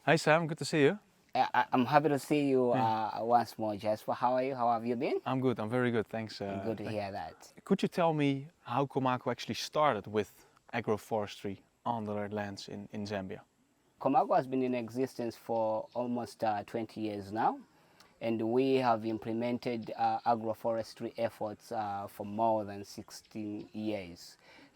Hi Sam, good to see you. I'm happy to see you Yeah. once more, Jasper. How are you? How have you been? I'm good, I'm very good, thanks. Good to hear that. Could you tell me how COMACO actually started with agroforestry on their lands in Zambia? COMACO has been in existence for almost 20 years now, and we have implemented agroforestry efforts for more than 16 years,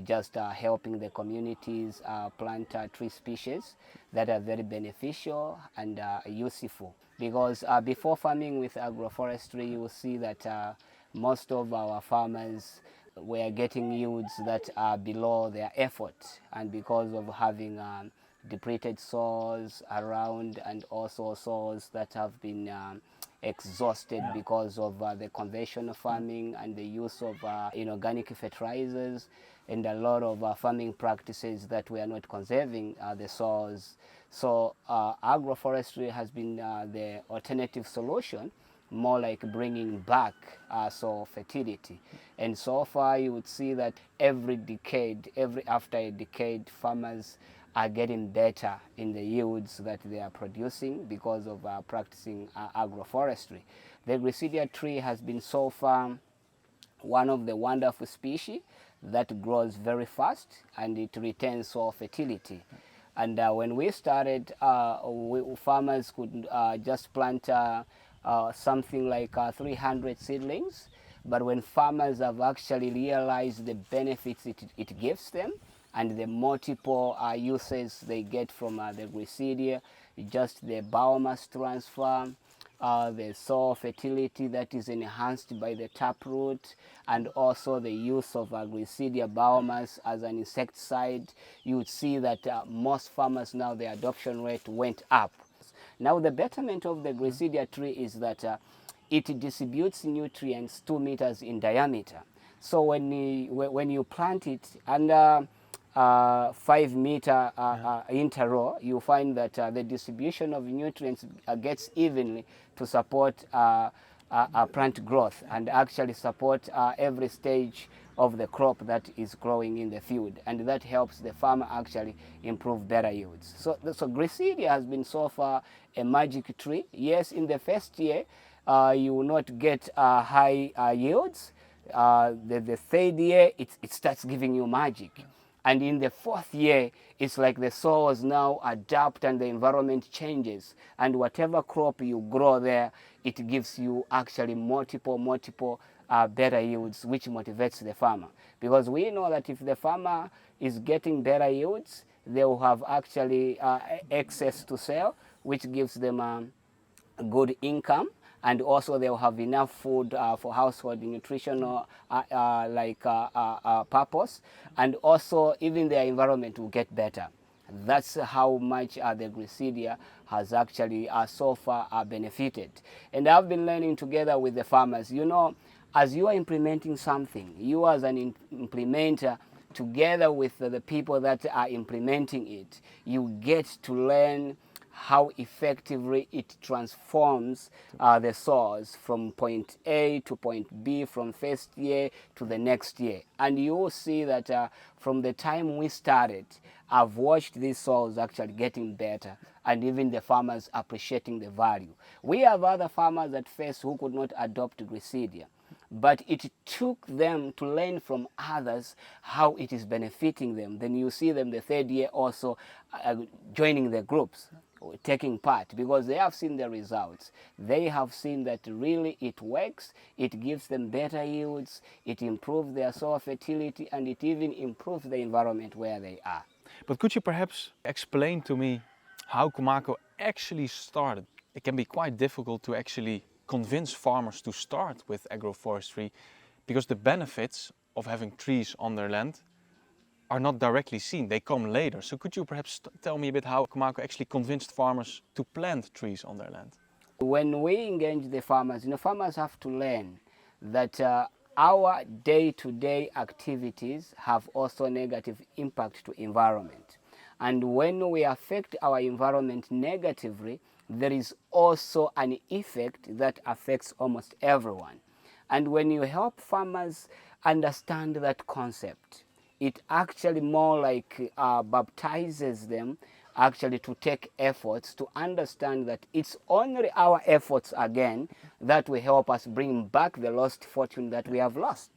just helping the communities plant tree species that are very beneficial and useful. Because before farming with agroforestry, you will see that most of our farmers were getting yields that are below their effort, and because of having depleted soils around, and also soils that have been exhausted because of the conventional farming and the use of inorganic fertilizers and a lot of farming practices that were not conserving the soils. So agroforestry has been the alternative solution, more like bringing back soil fertility. And so far you would see that every decade, after a decade, farmers are getting better in the yields that they are producing because of practicing agroforestry. The Gliricida tree has been so far one of the wonderful species that grows very fast and it retains soil fertility. And when we started, farmers could just plant something like 300 seedlings. But when farmers have actually realized the benefits it gives them and the multiple uses they get from the Gliricida, just the biomass transfer, the soil fertility that is enhanced by the taproot, and also the use of Gliricida biomass as an insecticide, you would see that most farmers now, the adoption rate went up. Now the betterment of the Gliricida tree is that it distributes nutrients 2 meters in diameter. So when you plant it under 5 meter interrow, you find that the distribution of nutrients gets evenly to support plant growth and actually support every stage of the crop that is growing in the field, and that helps the farmer actually improve better yields. So Gliricida has been so far a magic tree. Yes, in the first year you will not get high yields. The third year it starts giving you magic. And in the fourth year, it's like the soils now adapt and the environment changes. And whatever crop you grow there, it gives you actually multiple better yields, which motivates the farmer. Because we know that if the farmer is getting better yields, they will have actually excess to sell, which gives them good income, and also they'll have enough food for household nutritional purpose, and also even their environment will get better. That's how much the Gliricida has actually so far benefited. And I've been learning together with the farmers. You know, as you are implementing something, you as an implementer, together with the people that are implementing it, you get to learn how effectively it transforms the soils from point A to point B, from first year to the next year. And you will see that from the time we started, I've watched these soils actually getting better, and even the farmers appreciating the value. We have other farmers at first who could not adopt Gliricida, but it took them to learn from others how it is benefiting them. Then you see them the third year also joining the groups, taking part, because they have seen the results. They have seen that really it works, it gives them better yields, it improves their soil fertility, and it even improves the environment where they are. But could you perhaps explain to me how COMACO actually started? It can be quite difficult to actually convince farmers to start with agroforestry because the benefits of having trees on their land are not directly seen, they come later. So could you perhaps tell me a bit how COMACO actually convinced farmers to plant trees on their land? When we engage the farmers, farmers have to learn that our day-to-day activities have also negative impact to environment. And when we affect our environment negatively, there is also an effect that affects almost everyone. And when you help farmers understand that concept, it actually more like baptizes them actually to take efforts to understand that it's only our efforts again that will help us bring back the lost fortune that we have lost.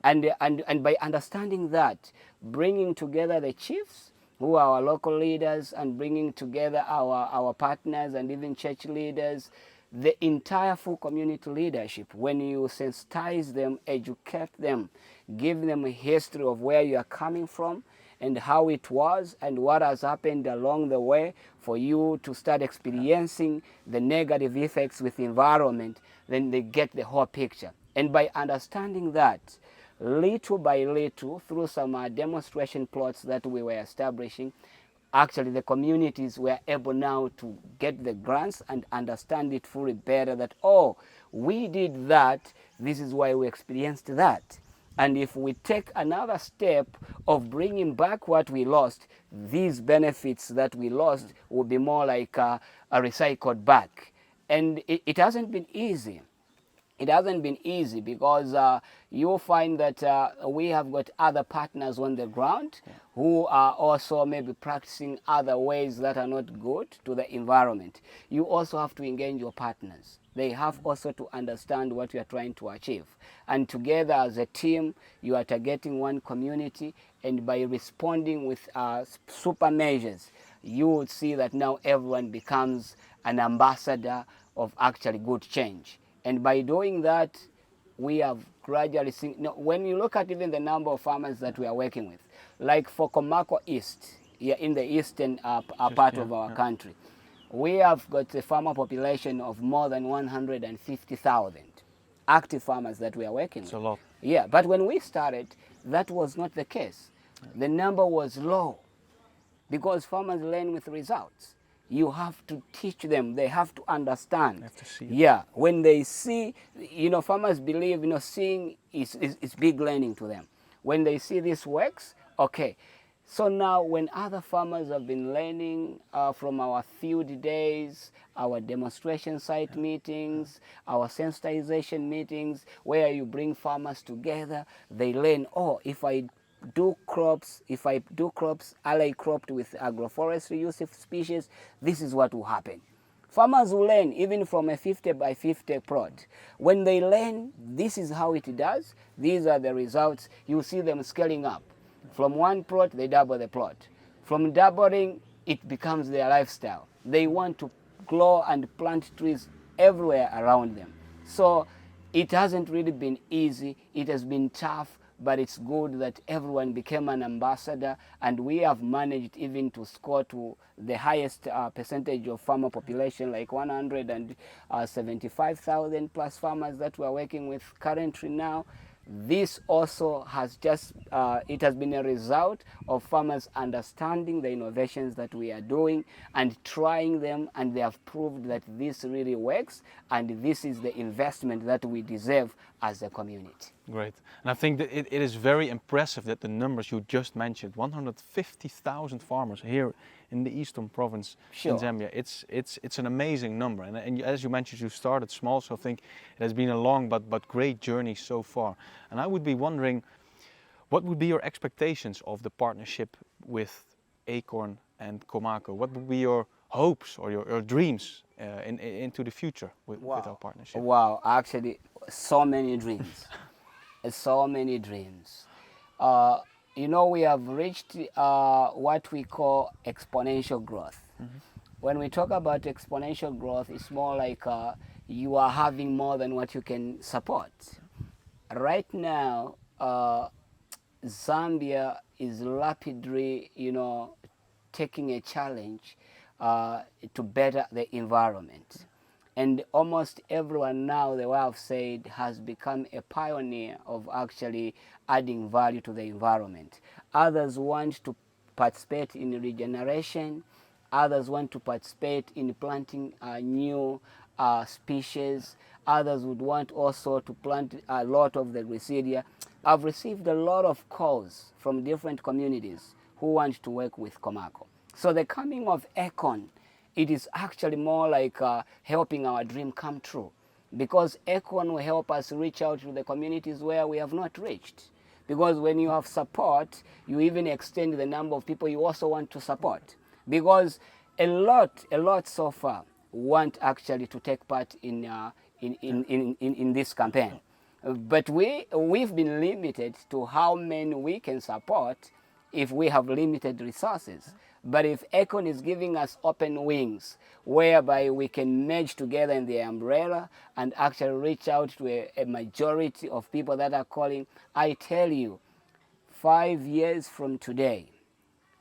And by understanding that, bringing together the chiefs, who are our local leaders, and bringing together our partners and even church leaders, the entire full community leadership, when you sensitize them, educate them, give them a history of where you are coming from and how it was and what has happened along the way for you to start experiencing the negative effects with the environment, then they get the whole picture. And by understanding that, little by little, through some demonstration plots that we were establishing, actually the communities were able now to get the grants and understand it fully better, that, oh, we did that, this is why we experienced that. And if we take another step of bringing back what we lost, these benefits that we lost will be more like a recycled back. And it hasn't been easy. It hasn't been easy because you'll find that we have got other partners on the ground who are also maybe practicing other ways that are not good to the environment. You also have to engage your partners. They have also to understand what you are trying to achieve. And together as a team, you are targeting one community, and by responding with super measures, you will see that now everyone becomes an ambassador of actually good change. And by doing that, we have gradually seen, when you look at even the number of farmers that we are working with, like for COMACO East, here in the eastern part of our country, we have got a farmer population of more than 150,000 active farmers that we are working with. It's a lot. Yeah, but when we started, that was not the case. The number was low because farmers learn with results. You have to teach them. They have to understand. They have to see it. Yeah, when they see, farmers believe, seeing is big learning to them. When they see this works, okay. So now when other farmers have been learning from our field days, our demonstration site meetings, our sensitization meetings, where you bring farmers together, they learn, oh, if I do crops ally cropped with agroforestry use of species, this is what will happen. Farmers will learn even from a 50 by 50 plot. When they learn, this is how it does, these are the results, you see them scaling up. From one plot, they double the plot. From doubling, it becomes their lifestyle. They want to grow and plant trees everywhere around them. So it hasn't really been easy, it has been tough, but it's good that everyone became an ambassador, and we have managed even to score to the highest percentage of farmer population, like 175,000 plus farmers that we are working with currently now. This also has it has been a result of farmers understanding the innovations that we are doing and trying them, and they have proved that this really works, and this is the investment that we deserve as a community. Great. And I think that it is very impressive that the numbers you just mentioned, 150,000 farmers here in the Eastern Province in Zambia, it's an amazing number. And as you mentioned, you started small, so I think it has been a long but great journey so far. And I would be wondering, what would be your expectations of the partnership with Acorn and COMACO? What would be your hopes or your dreams into the future with our partnership? Wow, actually, so many dreams. So many dreams. We have reached what we call exponential growth. When we talk about exponential growth, it's more like you are having more than what you can support. Right now, Zambia is rapidly, taking a challenge to better the environment. And almost everyone now, the way I've said, has become a pioneer of actually adding value to the environment. Others want to participate in regeneration. Others want to participate in planting new species. Others would want also to plant a lot of the Gliricida. I've received a lot of calls from different communities who want to work with COMACO. So the coming of Acorn, it is actually more like helping our dream come true, because Acorn will help us reach out to the communities where we have not reached. Because when you have support, you even extend the number of people you also want to support. because a lot so far want actually to take part in this campaign. But we've been limited to how many we can support if we have limited resources. But if Acorn is giving us open wings, whereby we can merge together in the umbrella and actually reach out to a majority of people that are calling, I tell you, 5 years from today,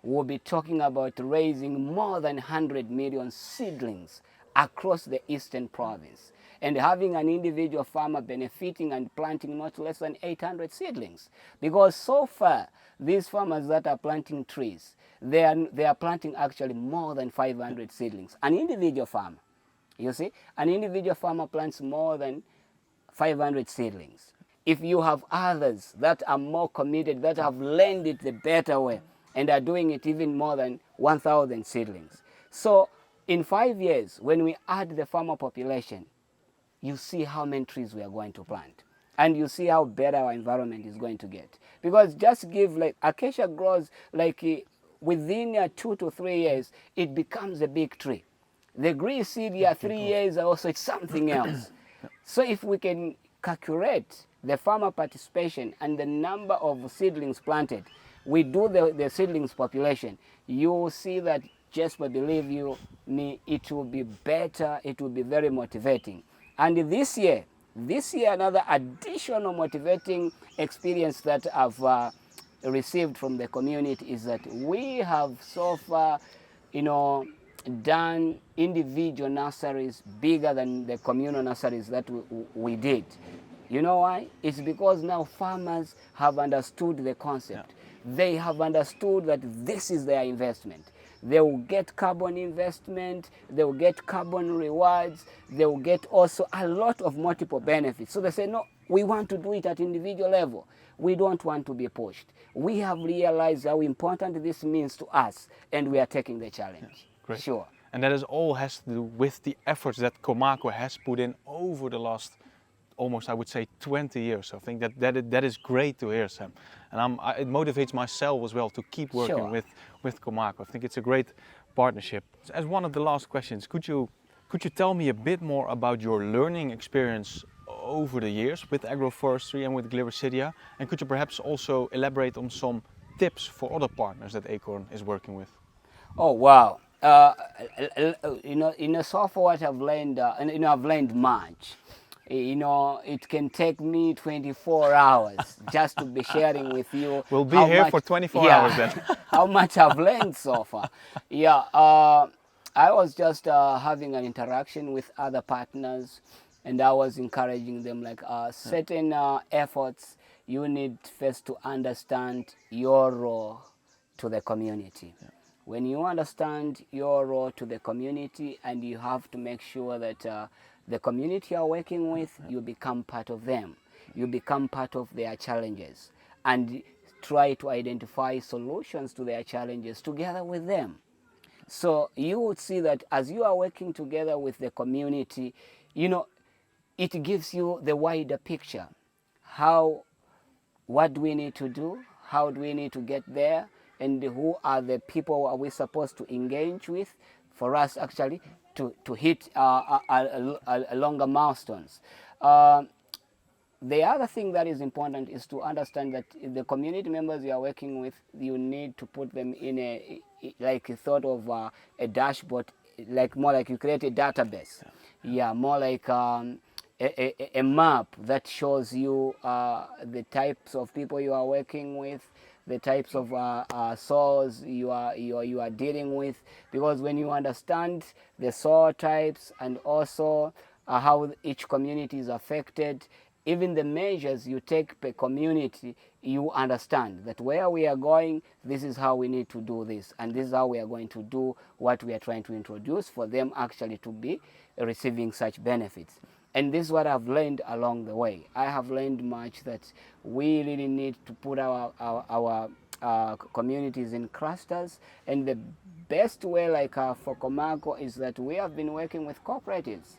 we'll be talking about raising more than 100 million seedlings across the eastern province, and having an individual farmer benefiting and planting not less than 800 seedlings. Because so far, these farmers that are planting trees, they are planting actually more than 500 seedlings. An individual farmer, you see, an individual farmer plants more than 500 seedlings. If you have others that are more committed, that have learned it the better way, and are doing it even more than 1,000 seedlings. So in 5 years, when we add the farmer population, you see how many trees we are going to plant. And you see how better our environment is going to get. Because just give, like, acacia grows like within 2 to 3 years, it becomes a big tree. The Gliricida, 3 years also, it's something else. So if we can calculate the farmer participation and the number of seedlings planted, we do the seedlings population, you will see that, Jasper, believe you me, it will be better, it will be very motivating. And this year, another additional motivating experience that I've received from the community is that we have so far, done individual nurseries bigger than the communal nurseries that we did. You know why? It's because now farmers have understood the concept. They have understood that this is their investment. They will get carbon investment, they will get carbon rewards, they will get also a lot of multiple benefits. So they say, no, we want to do it at individual level. We don't want to be pushed. We have realized how important this means to us, and we are taking the challenge. Yes, great. Sure. And that all has to do with the efforts that COMACO has put in over the last, almost I would say, 20 years. I think that is great to hear, Sam. And it motivates myself as well to keep working Sure. with COMACO. I think it's a great partnership. As one of the last questions, could you tell me a bit more about your learning experience over the years with agroforestry and with Gliricida? And could you perhaps also elaborate on some tips for other partners that Acorn is working with? Oh, wow. So far what I've learned, I've learned much. It can take me 24 hours just to be sharing with you. We'll be here for 24 hours then. How much I've learned so far. Yeah, I was just having an interaction with other partners, and I was encouraging them, like, certain efforts, you need first to understand your role to the community. Yeah. When you understand your role to the community, and you have to make sure that the community you're working with, you become part of them. You become part of their challenges and try to identify solutions to their challenges together with them. So you would see that as you are working together with the community, it gives you the wider picture. What do we need to do? How do we need to get there? And who are the people are we supposed to engage with for us actually to hit longer milestones. The other thing that is important is to understand that the community members you are working with, you need to put them in a sort of a dashboard, more like you create a database. Yeah, more like a map that shows you the types of people you are working with, the types of soils you are dealing with, because when you understand the soil types and also how each community is affected, even the measures you take per community, you understand that where we are going, this is how we need to do this, and this is how we are going to do what we are trying to introduce for them actually to be receiving such benefits. And this is what I've learned along the way. I have learned much that we really need to put our communities in clusters, and the best way for COMACO is that we have been working with cooperatives.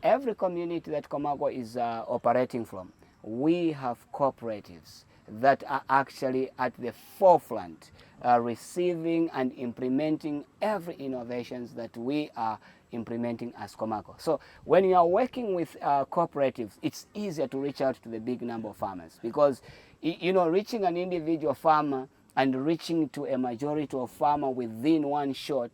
Every community that COMACO is operating from, we have cooperatives that are actually at the forefront, receiving and implementing every innovations that we are implementing as COMACO. So when you are working with cooperatives, it's easier to reach out to the big number of farmers, because you know, reaching an individual farmer and reaching to a majority of farmer within one shot,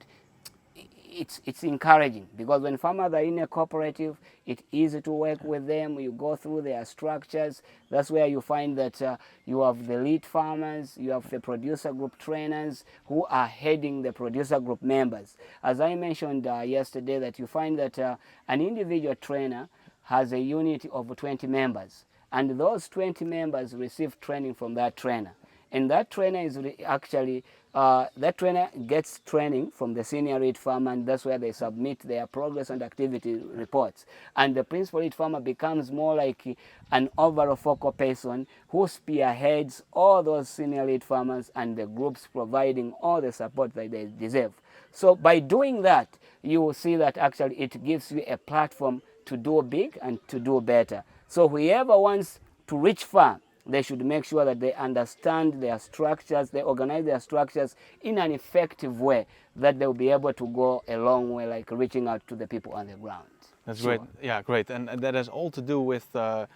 it's encouraging, because when farmers are in a cooperative, it's easy to work with them. You go through their structures. That's where you find that you have the lead farmers, you have the producer group trainers who are heading the producer group members. As I mentioned yesterday, that you find that an individual trainer has a unit of 20 members, and those 20 members receive training from that trainer. And that trainer is actually, that trainer gets training from the senior lead farmer, and that's where they submit their progress and activity reports. And the principal lead farmer becomes more like an overall focal person who spearheads all those senior lead farmers and the groups, providing all the support that they deserve. So by doing that, you will see that actually it gives you a platform to do big and to do better. So whoever wants to reach far, they should make sure that they understand their structures, they organize their structures in an effective way, that they'll be able to go a long way, like reaching out to the people on the ground. That's great. Yeah, great. And that has all to do with the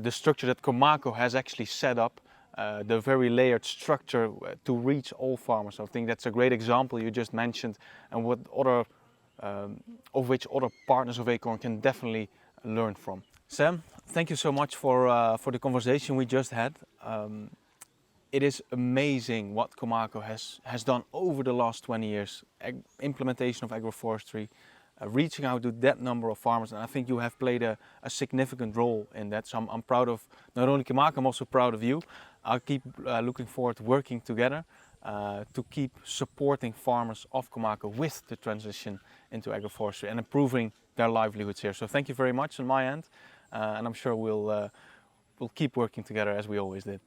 structure that COMACO has actually set up, the very layered structure to reach all farmers. I think that's a great example you just mentioned, and what other, of which other partners of Acorn can definitely learn from. Sam, thank you so much for the conversation we just had. It is amazing what COMACO has done over the last 20 years. Implementation of agroforestry, reaching out to that number of farmers, and I think you have played a significant role in that. So I'm proud of not only COMACO, I'm also proud of you. I'll keep looking forward to working together to keep supporting farmers of COMACO with the transition into agroforestry and improving their livelihoods here. So thank you very much on my end. And I'm sure we'll keep working together as we always did.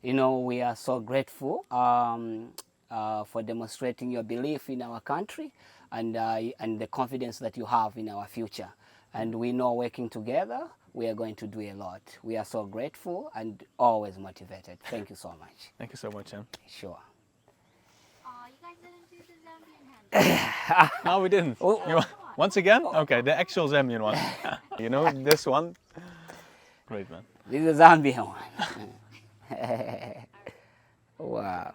You know, we are so grateful for demonstrating your belief in our country and the confidence that you have in our future. And we know working together, we are going to do a lot. We are so grateful and always motivated. Thank you so much. Thank you so much, Sam. Sure. You guys didn't do the Zambian hand. No, we didn't. Oh. Once again? Okay, the actual Zambian one. You know this one? Great, man. This is a Zambian one. Wow.